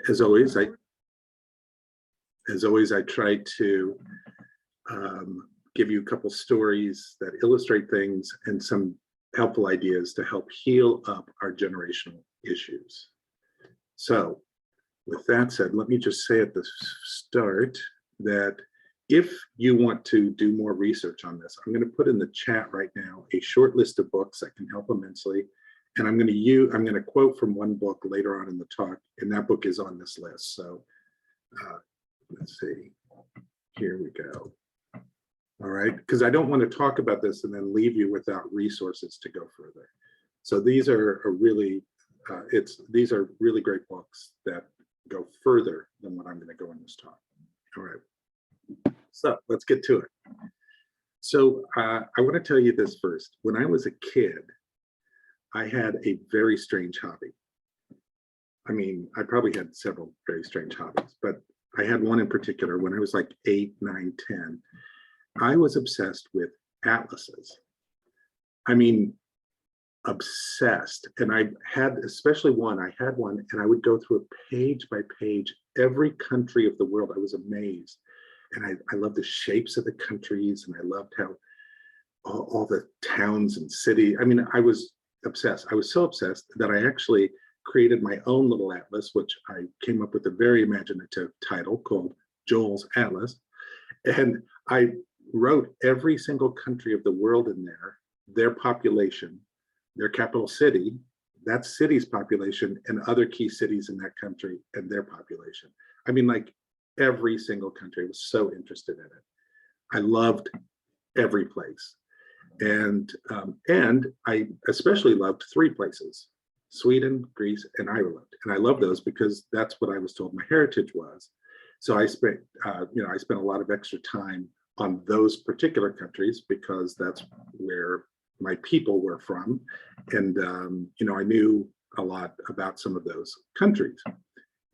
As always, I try to give you a couple stories that illustrate things and some helpful ideas to help heal up our generational issues. So with that said, let me just say at the start that if you want to do more research on this, I'm going to put in the chat right now a short list of books that can help immensely. And I'm going to quote from one book later on in the talk, and that book is on this list. So let's see, here we go. All right, because I don't want to talk about this and then leave you without resources to go further. So these are really great books that go further than what I'm going to go in this talk. All right, so let's get to it. So I want to tell you this first. When I was a kid, I had a very strange hobby. I mean, I probably had several very strange hobbies, but I had one in particular when I was like 8, 9, 10. I was obsessed with atlases. I mean, obsessed. And I had, especially one, and I would go through a page by page, every country of the world. I was amazed. And I loved the shapes of the countries, and I loved how all the towns and cities. I mean, I was obsessed. I was so obsessed that I actually created my own little atlas, which I came up with a very imaginative title called Joel's Atlas. And I wrote every single country of the world in there, their population, their capital city, that city's population, and other key cities in that country and their population. I mean, like every single country. I was so interested in it. I loved every place. And I especially loved 3 places: Sweden, Greece, and Ireland. And I love those because that's what I was told my heritage was. So I spent, I spent a lot of extra time on those particular countries because that's where my people were from. And, I knew a lot about some of those countries.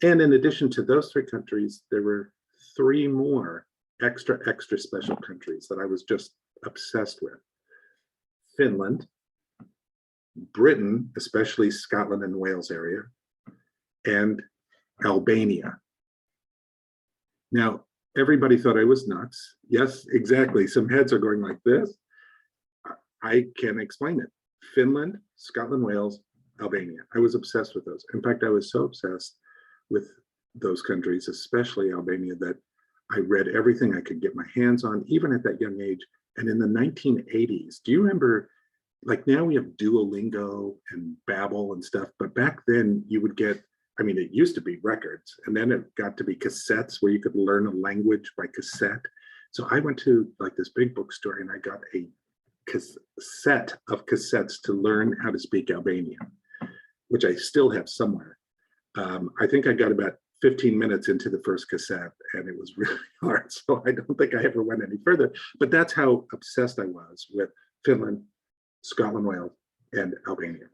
And in addition to those 3 countries, there were 3 more extra special countries that I was just obsessed with. Finland, Britain, especially Scotland and Wales area, and Albania. Now, everybody thought I was nuts. Yes, exactly. Some heads are going like this. I can't explain it. Finland, Scotland, Wales, Albania. I was obsessed with those. In fact, I was so obsessed with those countries, especially Albania, that I read everything I could get my hands on, even at that young age. And in the 1980s, do you remember, like now we have Duolingo and Babbel and stuff, but back then you would get, I mean, it used to be records, and then it got to be cassettes where you could learn a language by cassette. So I went to like this big bookstore and I got a set of cassettes to learn how to speak Albanian, which I still have somewhere. I think I got about 15 minutes into the first cassette and it was really hard. So I don't think I ever went any further, but that's how obsessed I was with Finland, Scotland, Wales, and Albania.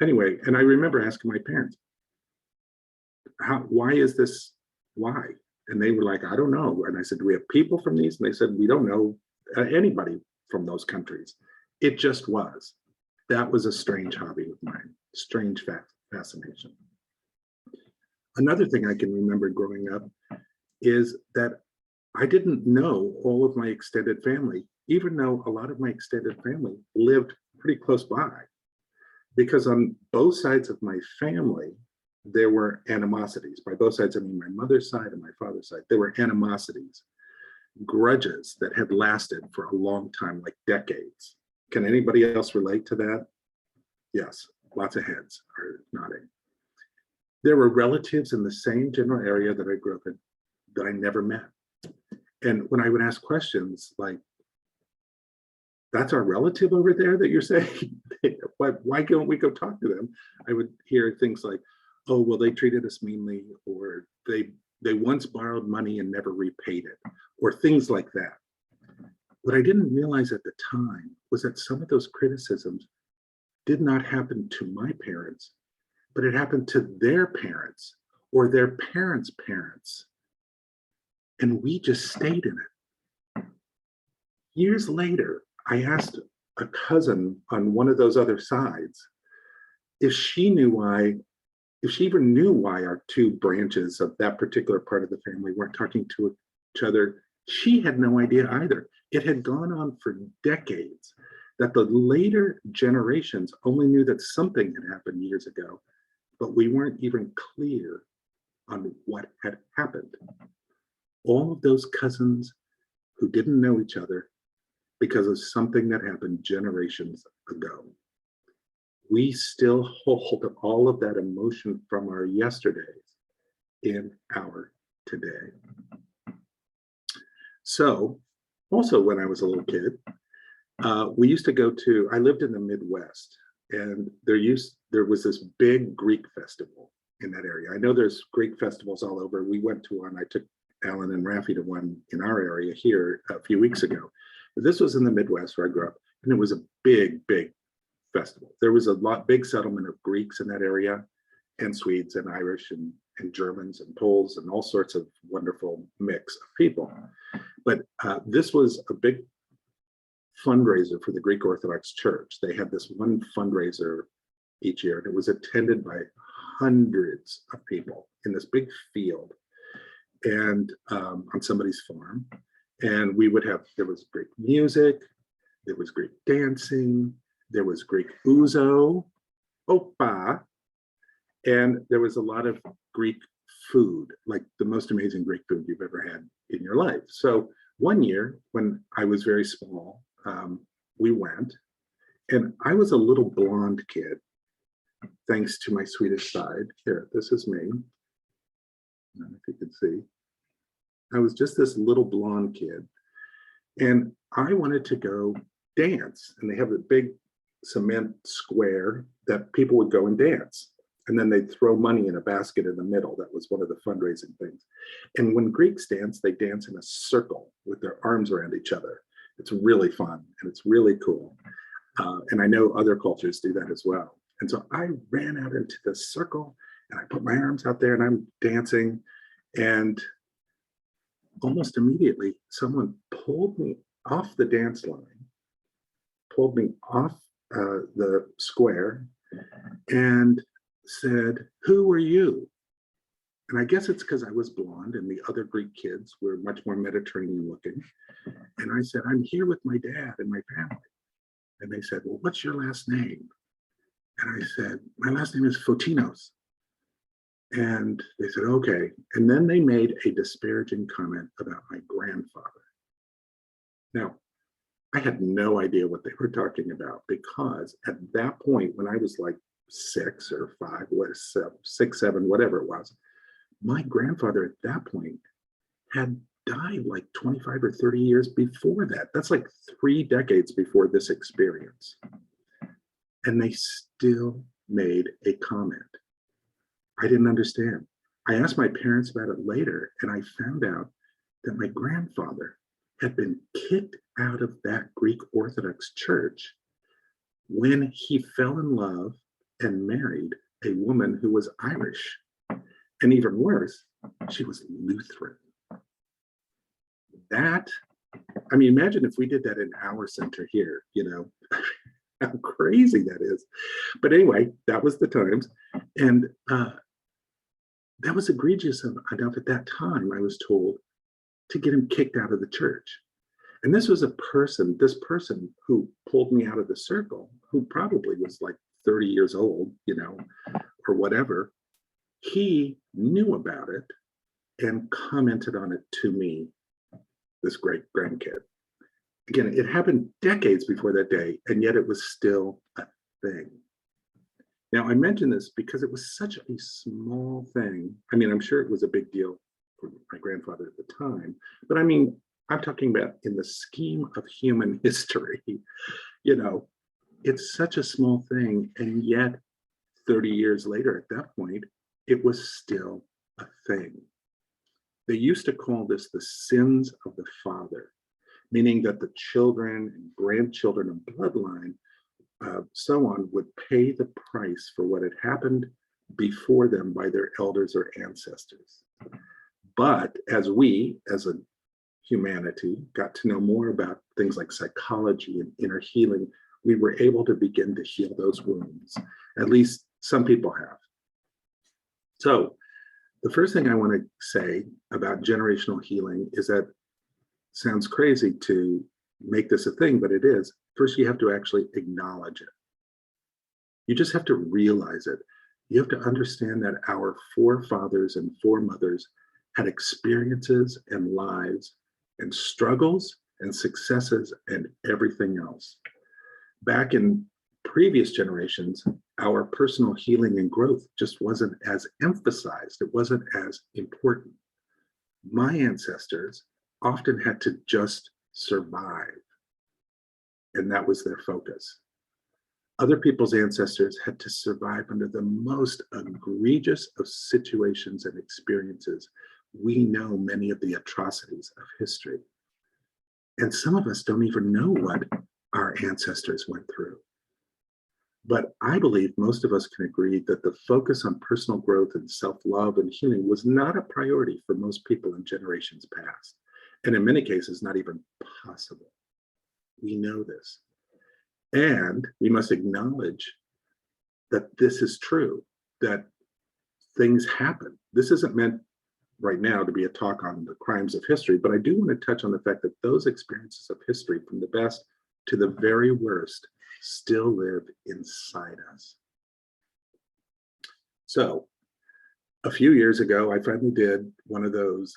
Anyway, and I remember asking my parents, why is this, why? And they were like, I don't know. And I said, do we have people from these? And they said, we don't know anybody from those countries. It just was. That was a strange hobby of mine, strange fascination. Another thing I can remember growing up is that I didn't know all of my extended family, even though a lot of my extended family lived pretty close by, because on both sides of my family, there were animosities. By both sides, I mean my mother's side and my father's side. There were animosities, grudges that had lasted for a long time, like decades. Can anybody else relate to that? Yes, lots of heads are nodding. There were relatives in the same general area that I grew up in that I never met. And when I would ask questions like, that's our relative over there that you're saying, why don't we go talk to them? I would hear things like, oh, well, they treated us meanly, or they once borrowed money and never repaid it, or things like that. What I didn't realize at the time was that some of those criticisms did not happen to my parents, but it happened to their parents or their parents' parents. And we just stayed in it. Years later, I asked a cousin on one of those other sides if she knew why if she even knew why our two branches of that particular part of the family weren't talking to each other, she had no idea either. It had gone on for decades that the later generations only knew that something had happened years ago, but we weren't even clear on what had happened. All of those cousins who didn't know each other because of something that happened generations ago. We still hold all of that emotion from our yesterdays in our today. So, also when I was a little kid, we used to go to, I lived in the Midwest, and there was this big Greek festival in that area. I know there's Greek festivals all over. We went to one. I took Alan and Rafi to one in our area here a few weeks ago. But this was in the Midwest where I grew up, and it was a big, big festival. There was a big settlement of Greeks in that area, and Swedes and Irish and Germans and Poles and all sorts of wonderful mix of people. But this was a big fundraiser for the Greek Orthodox Church. They had this one fundraiser each year, and it was attended by hundreds of people in this big field and on somebody's farm. And we would have, there was Greek music, there was Greek dancing, there was Greek ouzo, opa, and there was a lot of Greek food, like the most amazing Greek food you've ever had in your life. So one year when I was very small, we went, and I was a little blonde kid, thanks to my Swedish side. Here, this is me. I don't know if you can see. I was just this little blonde kid, and I wanted to go dance. And they have a big cement square that people would go and dance. And then they'd throw money in a basket in the middle. That was one of the fundraising things. And when Greeks dance, they dance in a circle with their arms around each other. It's really fun and it's really cool. And I know other cultures do that as well. And so I ran out into the circle and I put my arms out there and I'm dancing. And almost immediately, someone pulled me off the dance line, pulled me off the square and said, "Who are you?" And I guess it's because I was blonde and the other Greek kids were much more Mediterranean looking. And I said, "I'm here with my dad and my family." And they said, "Well, what's your last name?" And I said, "My last name is Fotinos." And they said, "Okay." And then they made a disparaging comment about my grandfather. Now, I had no idea what they were talking about, because at that point, when I was like 6 or 5, what, 6, 7, whatever it was, my grandfather at that point had died like 25 or 30 years before that. That's like 3 decades before this experience. And they still made a comment. I didn't understand. I asked my parents about it later, and I found out that my grandfather had been kicked out of that Greek Orthodox church when he fell in love and married a woman who was Irish. And even worse, she was Lutheran. That, I mean, imagine if we did that in our center here, you know, how crazy that is. But anyway, that was the times. And that was egregious enough at that time, I was told, to get him kicked out of the church. And this was this person who pulled me out of the circle, who probably was like 30 years old, you know, or whatever. He knew about it and commented on it to me, this great grandkid. Again, it happened decades before that day, and yet it was still a thing. Now, I mention this because it was such a small thing. I mean, I'm sure it was a big deal for my grandfather at the time, but I mean, I'm talking about in the scheme of human history, you know, it's such a small thing, and yet 30 years later at that point, it was still a thing. They used to call this the sins of the father, meaning that the children and grandchildren and bloodline, so on, would pay the price for what had happened before them by their elders or ancestors. But as we, as a humanity, got to know more about things like psychology and inner healing, we were able to begin to heal those wounds. At least some people have. So the first thing I want to say about generational healing is that sounds crazy to make this a thing, but it is. First, you have to actually acknowledge it. You just have to realize it. You have to understand that our forefathers and foremothers had experiences and lives and struggles and successes and everything else. Back in previous generations, our personal healing and growth just wasn't as emphasized. It wasn't as important. My ancestors often had to just survive, and that was their focus. Other people's ancestors had to survive under the most egregious of situations and experiences. We know many of the atrocities of history. And some of us don't even know what our ancestors went through. But I believe most of us can agree that the focus on personal growth and self-love and healing was not a priority for most people in generations past, and in many cases, not even possible. We know this. And we must acknowledge that this is true, that things happen. This isn't meant right now to be a talk on the crimes of history, but I do want to touch on the fact that those experiences of history, from the best to the very worst, still live inside us. So a few years ago, I finally did one of those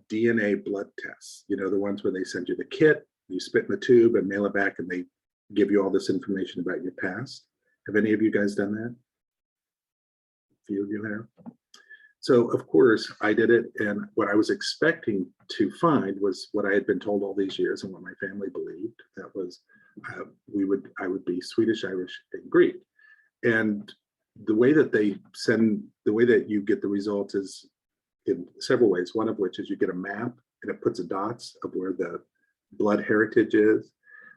DNA blood tests, you know, the ones where they send you the kit, you spit in the tube and mail it back, and they give you all this information about your past. Have any of you guys done that? A few of you have. So of course I did it, and what I was expecting to find was what I had been told all these years and what my family believed. That was I would be Swedish, Irish, and Greek. And the way that you get the results is in several ways. One of which is you get a map and it puts the dots of where the blood heritage is.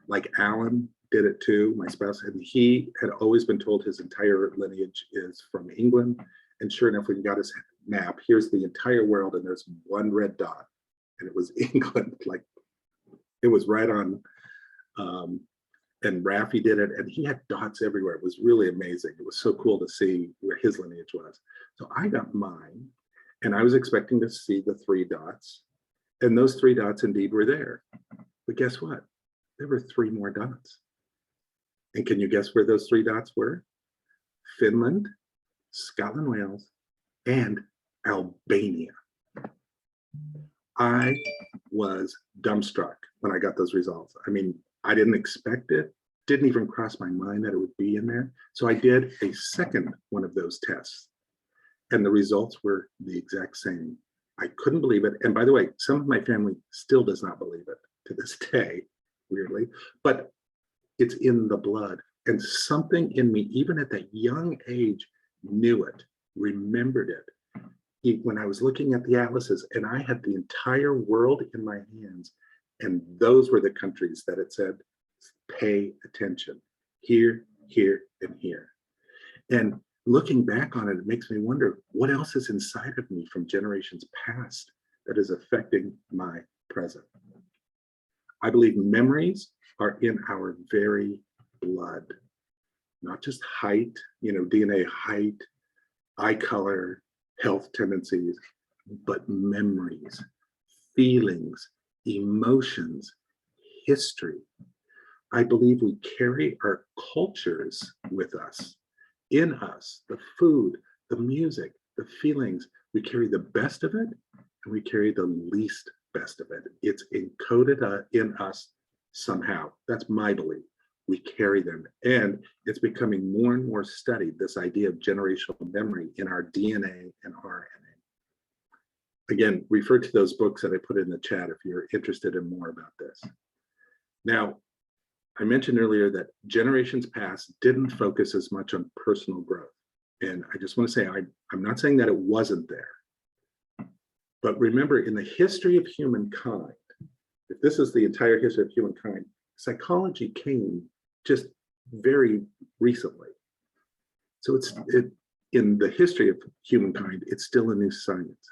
Like Alan did it too, my spouse, and he had always been told his entire lineage is from England. And sure enough, when he got his map, here's the entire world, and there's one red dot, and it was England. Like, it was right on. And Raffi did it, and he had dots everywhere. It was really amazing. It was so cool to see where his lineage was. So I got mine, and I was expecting to see the 3 dots, and those 3 dots indeed were there. But guess what? There were 3 more dots. And can you guess where those 3 dots were? Finland, Scotland, Wales, and Albania. I was dumbstruck when I got those results. I mean, I didn't expect it, didn't even cross my mind that it would be in there. So I did a second one of those tests, and the results were the exact same. I couldn't believe it. And by the way, some of my family still does not believe it to this day, weirdly, but it's in the blood. And something in me, even at that young age, knew it, remembered it. When I was looking at the atlases, and I had the entire world in my hands, and those were the countries that it said, pay attention, here, here, and here. And looking back on it, it makes me wonder, what else is inside of me from generations past that is affecting my present? I believe memories are in our very blood, not just height, you know, DNA height, eye color, health tendencies, but memories, feelings, emotions, history. I believe we carry our cultures with us, in us, the food, the music, the feelings. We carry the best of it, and we carry the least best of it. It's encoded in us somehow. That's my belief. We carry them, and it's becoming more and more studied, this idea of generational memory in our DNA and RNA. Again, refer to those books that I put in the chat if you're interested in more about this. Now, I mentioned earlier that generations past didn't focus as much on personal growth. And I just want to say, I'm not saying that it wasn't there. But remember, in the history of humankind, if this is the entire history of humankind, psychology came just very recently. So in the history of humankind, it's still a new science.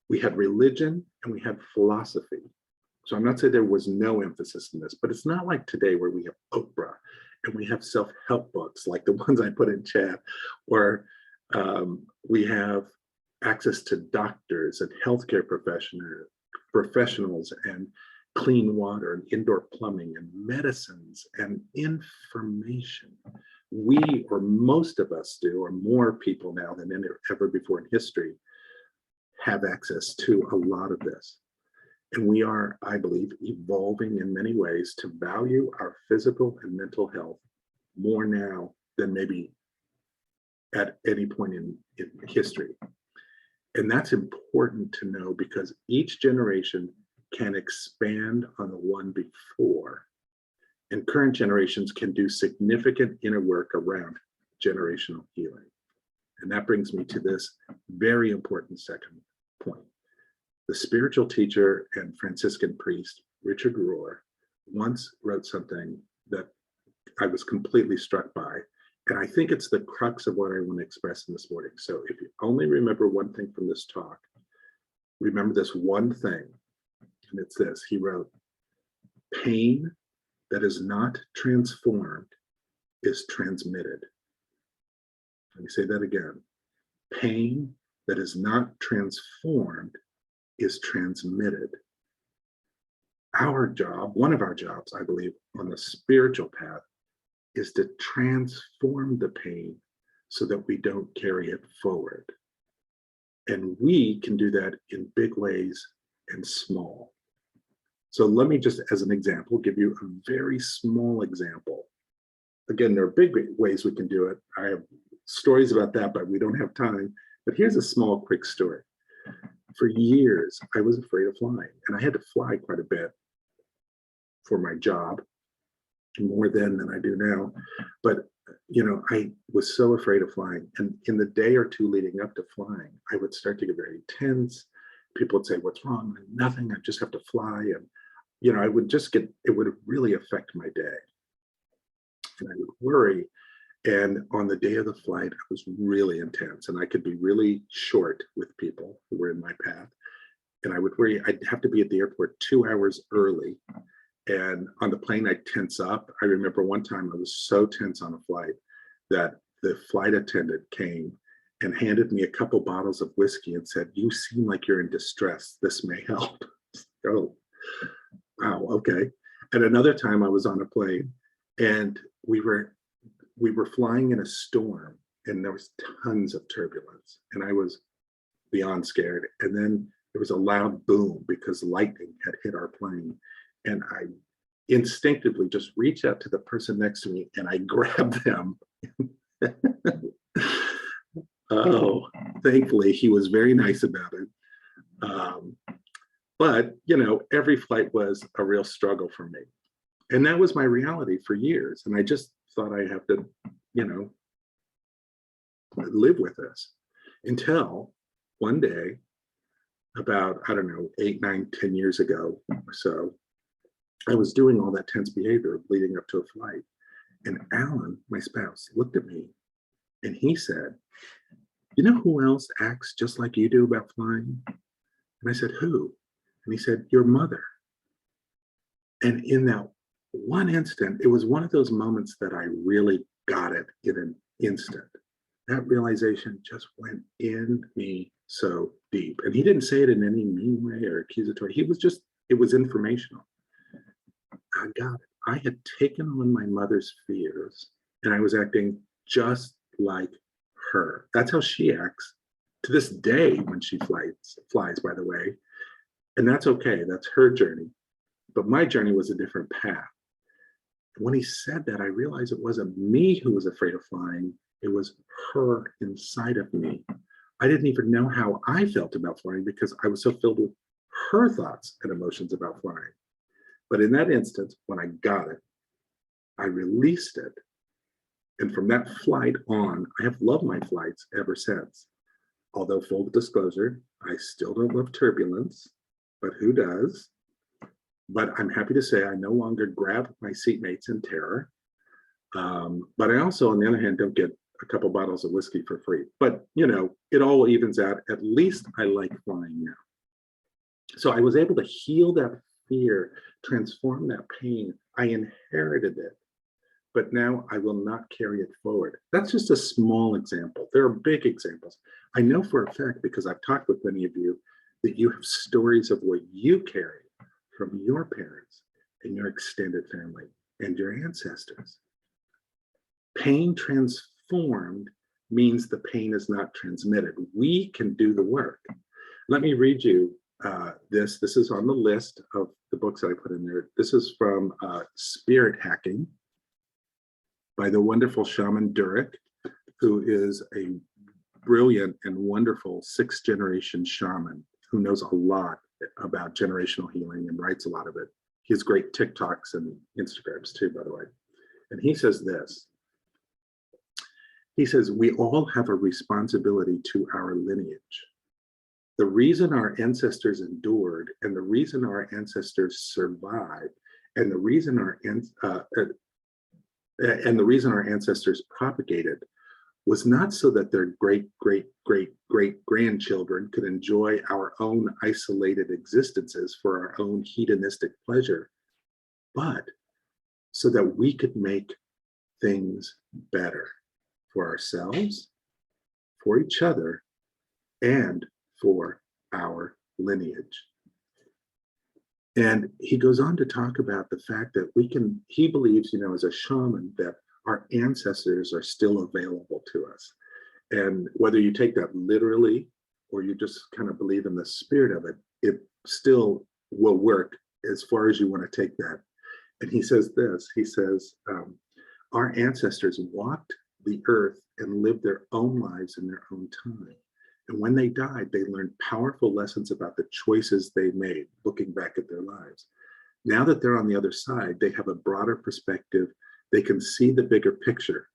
We had religion and we had philosophy. So I'm not saying there was no emphasis in this, but it's not like today where we have Oprah and we have self-help books like the ones I put in chat, or we have access to doctors and healthcare professionals and clean water and indoor plumbing and medicines and information. We, or most of us do, or more people now than ever before in history, have access to a lot of this. And we are, I believe, evolving in many ways to value our physical and mental health more now than maybe at any point in history. And that's important to know because each generation can expand on the one before. And current generations can do significant inner work around generational healing. And that brings me to this very important second point. The spiritual teacher and Franciscan priest, Richard Rohr, once wrote something that I was completely struck by. And I think it's the crux of what I want to express in this morning. So if you only remember one thing from this talk, remember this one thing. And it's this. He wrote, pain that is not transformed is transmitted. Let me say that again. Pain that is not transformed is transmitted. Our job, one of our jobs, I believe, on the spiritual path is to transform the pain so that we don't carry it forward. And we can do that in big ways and small. So let me just, as an example, give you a very small example. Again, there are big ways we can do it. I have stories about that, but we don't have time. But here's a small, quick story. For years, I was afraid of flying, and I had to fly quite a bit for my job, more then than I do now. But, you know, I was so afraid of flying. And in the day or two leading up to flying, I would start to get very tense. People would say, what's wrong? Nothing, I just have to fly. And, you know, I would just get, it would really affect my day. And I would worry. And on the day of the flight, I was really intense and I could be really short with people who were in my path. And I would worry, I'd have to be at the airport 2 hours early. And on the plane, I'd tense up. I remember one time I was so tense on a flight that the flight attendant came and handed me a couple bottles of whiskey and said, you seem like you're in distress. This may help. Oh, wow, okay. And another time I was on a plane and we were flying in a storm and there was tons of turbulence and I was beyond scared. And then there was a loud boom because lightning had hit our plane. And I instinctively just reached out to the person next to me and I grabbed them. Oh, thankfully he was very nice about it. But, you know, every flight was a real struggle for me. And that was my reality for years. And I just thought I have to, you know, live with this until one day, about, I don't know, 8, 9, 10 years ago or so, I was doing all that tense behavior leading up to a flight. And Alan, my spouse, looked at me and he said, you know who else acts just like you do about flying? And I said, who? And he said, your mother. And in that one instant, it was one of those moments that I really got it in an instant. That realization just went in me so deep. And he didn't say it in any mean way or accusatory. He was just, it was informational. I got it. I had taken on my mother's fears and I was acting just like her. That's how she acts to this day when she flies, by the way. And that's okay. That's her journey. But my journey was a different path. When he said that, I realized it wasn't me who was afraid of flying. It was her inside of me. I didn't even know how I felt about flying because I was so filled with her thoughts and emotions about flying. But in that instant, when I got it, I released it. And from that flight on, I have loved my flights ever since. Although full disclosure, I still don't love turbulence, but who does? But I'm happy to say I no longer grab my seatmates in terror. But I also, on the other hand, don't get a couple bottles of whiskey for free. But, you know, it all evens out. At least I like flying now. So I was able to heal that fear, transform that pain. I inherited it but now I will not carry it forward. That's just a small example. There are big examples. I know for a fact, because I've talked with many of you, that you have stories of what you carry from your parents and your extended family and your ancestors. Pain transformed means the pain is not transmitted. We can do the work. Let me read you this. This is on the list of the books that I put in there. This is from Spirit Hacking by the wonderful shaman Durek, who is a brilliant and wonderful 6th generation shaman who knows a lot about generational healing and writes a lot of it. He has great TikToks and Instagrams too, by the way. And he says this. He says, we all have a responsibility to our lineage. The reason our ancestors endured and the reason our ancestors survived and the reason our ancestors propagated was not so that their great grandchildren could enjoy our own isolated existences for our own hedonistic pleasure, but so that we could make things better for ourselves, for each other, and for our lineage. And he goes on to talk about the fact that he believes, as a shaman, that our ancestors are still available to us. And whether you take that literally or you just kind of believe in the spirit of it, it still will work as far as you want to take that. And he says this, he says, our ancestors walked the earth and lived their own lives in their own time. And when they died, they learned powerful lessons about the choices they made, looking back at their lives. Now that they're on the other side, they have a broader perspective. They can see the bigger picture.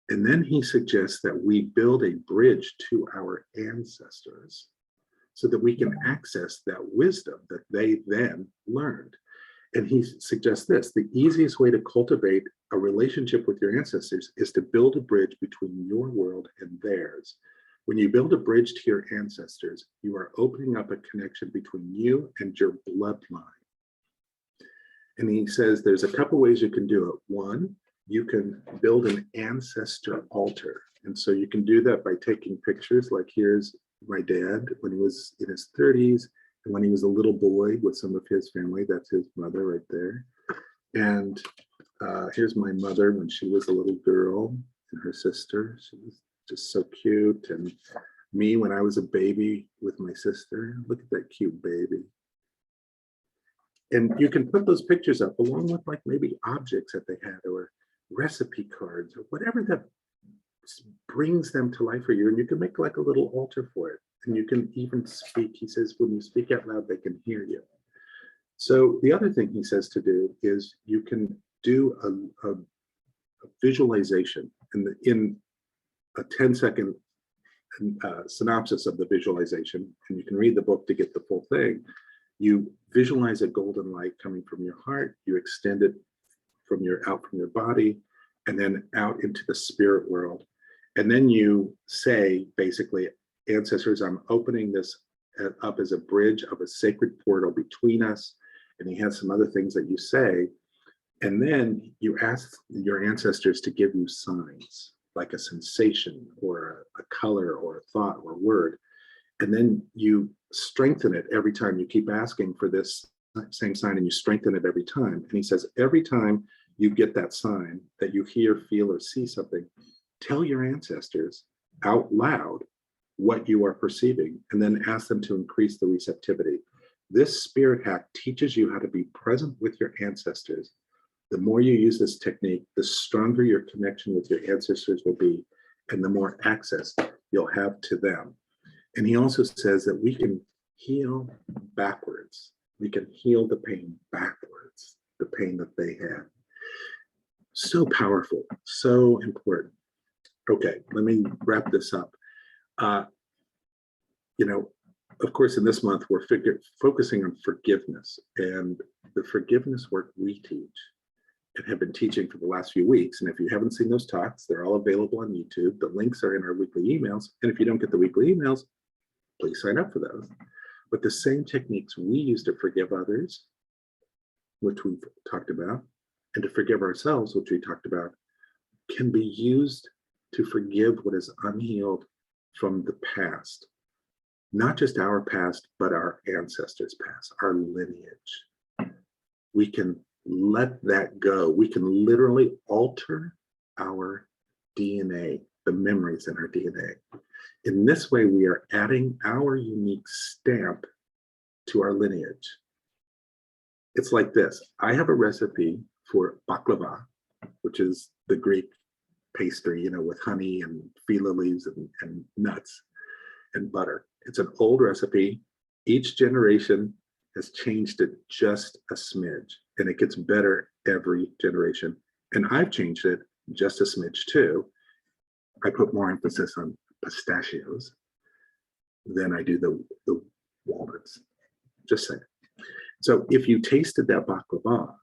And then he suggests that we build a bridge to our ancestors so that we can access that wisdom that they then learned. And he suggests this, the easiest way to cultivate a relationship with your ancestors is to build a bridge between your world and theirs. When you build a bridge to your ancestors, you are opening up a connection between you and your bloodline. And he says there's a couple ways you can do it. One, you can build an ancestor altar. And so you can do that by taking pictures, like here's my dad when he was in his 30s, and when he was a little boy with some of his family, that's his mother right there. And here's my mother when she was a little girl and her sister. She was just so cute. And me when I was a baby with my sister. Look at that cute baby. And you can put those pictures up along with like maybe objects that they had or recipe cards or whatever that brings them to life for you. And you can make like a little altar for it. And you can even speak. He says, when you speak out loud, they can hear you. So the other thing he says to do is you can do a visualization in a 10-second synopsis of the visualization. And you can read the book to get the full thing. You visualize a golden light coming from your heart. You extend it out from your body and then out into the spirit world. And then you say, basically, ancestors, I'm opening this up as a bridge of a sacred portal between us. And he has some other things that you say. And then you ask your ancestors to give you signs, like a sensation or a color or a thought or a word. And then you strengthen it every time. You keep asking for this same sign and you strengthen it every time. And he says, every time you get that sign that you hear, feel, or see something, tell your ancestors out loud what you are perceiving, and then ask them to increase the receptivity. This spirit hack teaches you how to be present with your ancestors. The more you use this technique, the stronger your connection with your ancestors will be, and the more access you'll have to them. And he also says that we can heal backwards. We can heal the pain backwards, the pain that they had. So powerful, so important. Okay, let me wrap this up. Of course, in this month, we're focusing on forgiveness, and the forgiveness work we teach and have been teaching for the last few weeks. And if you haven't seen those talks, they're all available on YouTube. The links are in our weekly emails. And if you don't get the weekly emails, please sign up for those. But the same techniques we use to forgive others, which we've talked about, and to forgive ourselves, which we talked about, can be used to forgive what is unhealed from the past. Not just our past, but our ancestors' past, our lineage. We can let that go. We can literally alter our DNA, the memories in our DNA. In this way, we are adding our unique stamp to our lineage. It's like this. I have a recipe for baklava, which is the Greek pastry, with honey and fila leaves and nuts and butter. It's an old recipe. Each generation has changed it just a smidge, and it gets better every generation. And I've changed it just a smidge too. I put more emphasis on pistachios than I do the walnuts. Just saying. So if you tasted that baklava,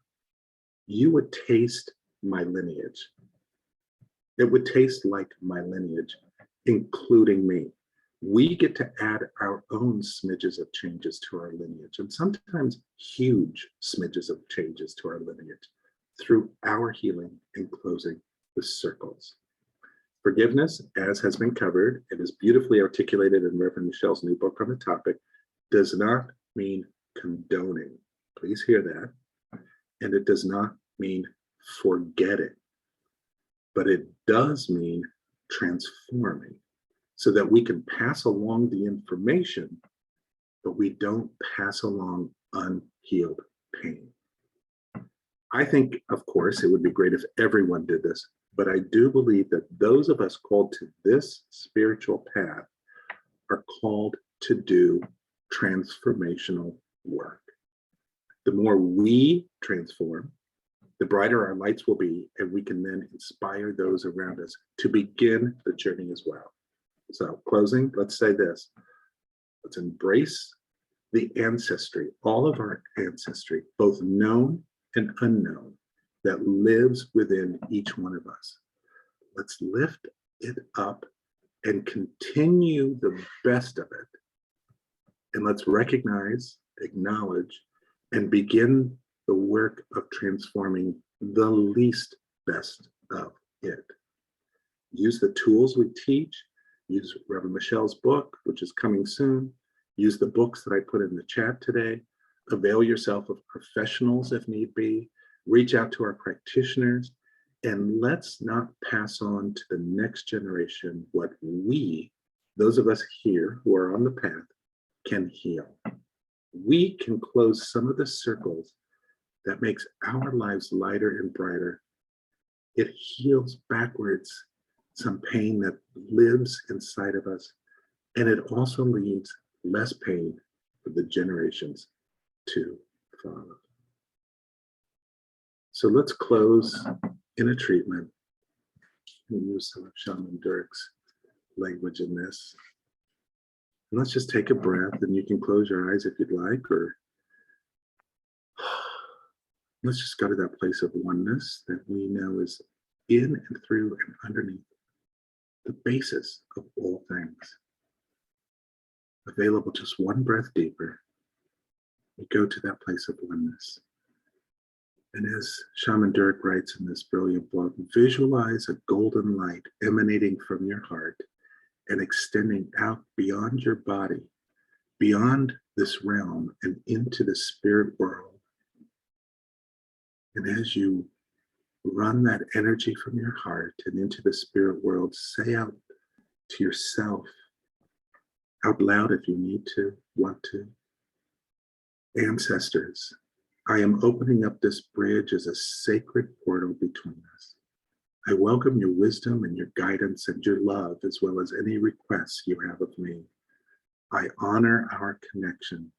you would taste my lineage. It would taste like my lineage, including me. We get to add our own smidges of changes to our lineage, and sometimes huge smidges of changes to our lineage through our healing and closing the circles. Forgiveness, as has been covered, and is beautifully articulated in Reverend Michelle's new book on the topic, does not mean condoning. Please hear that. And it does not mean forgetting, but it does mean transforming so that we can pass along the information, but we don't pass along unhealed pain. I think, of course, it would be great if everyone did this, but I do believe that those of us called to this spiritual path are called to do transformational work. The more we transform, the brighter our lights will be, and we can then inspire those around us to begin the journey as well. So closing, let's say this. Let's embrace the ancestry, all of our ancestry, both known and unknown, that lives within each one of us. Let's lift it up and continue the best of it. And let's recognize, acknowledge, and begin the work of transforming the least best of it. Use the tools we teach. Use Reverend Michelle's book, which is coming soon. Use the books that I put in the chat today. Avail yourself of professionals if need be. Reach out to our practitioners, and let's not pass on to the next generation what we, those of us here who are on the path, can heal. We can close some of the circles that makes our lives lighter and brighter. It heals backwards some pain that lives inside of us, and it also leaves less pain for the generations to follow. So let's close in a treatment. We'll use some of Shaman Durek's language in this. And let's just take a breath, and you can close your eyes if you'd like, or let's just go to that place of oneness that we know is in and through and underneath the basis of all things. Available just one breath deeper, we go to that place of oneness. And as Shaman Durek writes in this brilliant book, visualize a golden light emanating from your heart and extending out beyond your body, beyond this realm and into the spirit world. And as you run that energy from your heart and into the spirit world, say out to yourself, out loud if you need to, want to, ancestors, I am opening up this bridge as a sacred portal between us. I welcome your wisdom and your guidance and your love, as well as any requests you have of me. I honor our connection,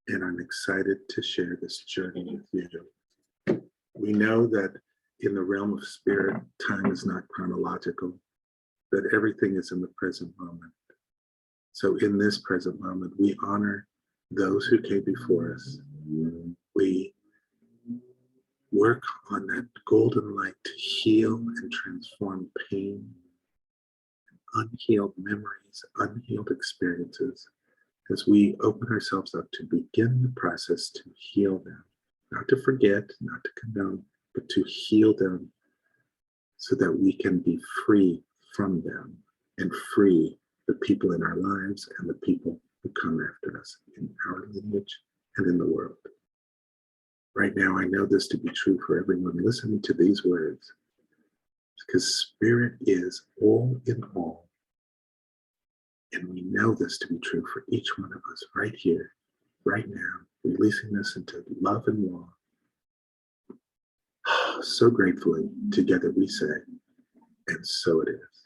and I'm excited to share this journey with you. We know that in the realm of spirit, time is not chronological, that everything is in the present moment. So in this present moment, we honor those who came before us. We work on that golden light to heal and transform pain, unhealed memories, unhealed experiences, as we open ourselves up to begin the process to heal them, not to forget, not to condone, but to heal them so that we can be free from them and free the people in our lives and the people who come after us in our lineage and in the world. Right now, I know this to be true for everyone listening to these words, because Spirit is all in all. And we know this to be true for each one of us right here, right now, releasing this into love and law. So gratefully, together we say, and so it is.